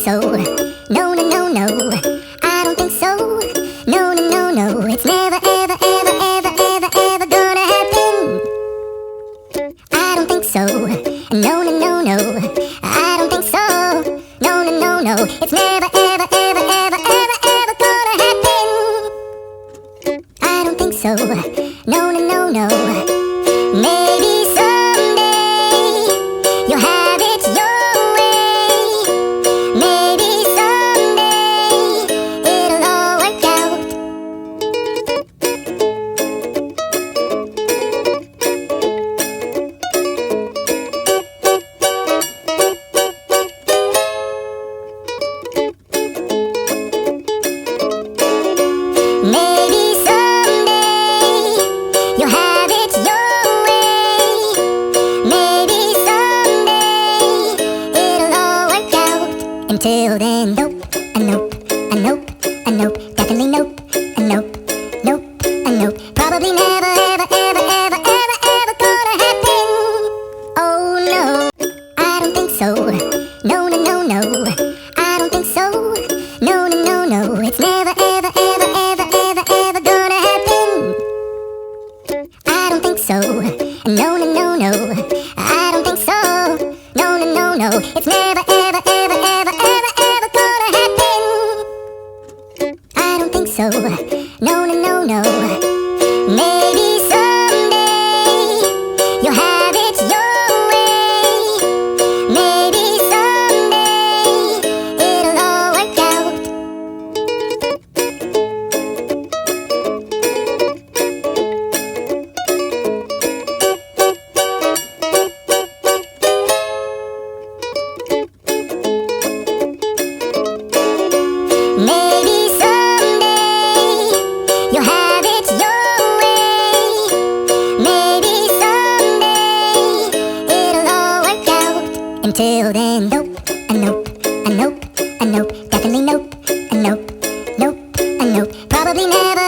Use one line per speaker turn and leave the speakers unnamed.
so. No, no, no, no. I don't think so. No, no, no, no. It's never, ever, ever, ever, ever, ever gonna happen. I don't think so. No, no, no, no. I don't think so. No, no, no, no. It's never, ever, ever, ever, ever, ever gonna happen. I don't think so. No, no, no, no. Maybe someday you'll have it your way. Maybe someday it'll all work out. Maybe someday you'll have it your way. Maybe someday it'll all work out. Until then, nope, a nope, a nope, a nope, definitely nope, a nope, nope, a nope. Probably never, ever, ever, ever, ever, ever gonna happen. Oh no, I don't think so. No, no, no, no. I don't think so. No, no, no, no. It's never, ever, ever, ever, ever, ever gonna happen. I don't think so. No, no, no, no. I don't think so. No, no, no, no. It's never, ever, ever, ever, ever, ever gonna happen. I don't think so. No, no, no, no. Maybe someday you'll have it your way. Maybe someday it'll all work out. Maybe someday you'll have it your way. Maybe someday it'll all work out. Until then, nope, a nope, a nope, a nope, definitely nope, a nope, nope, a nope. Probably never,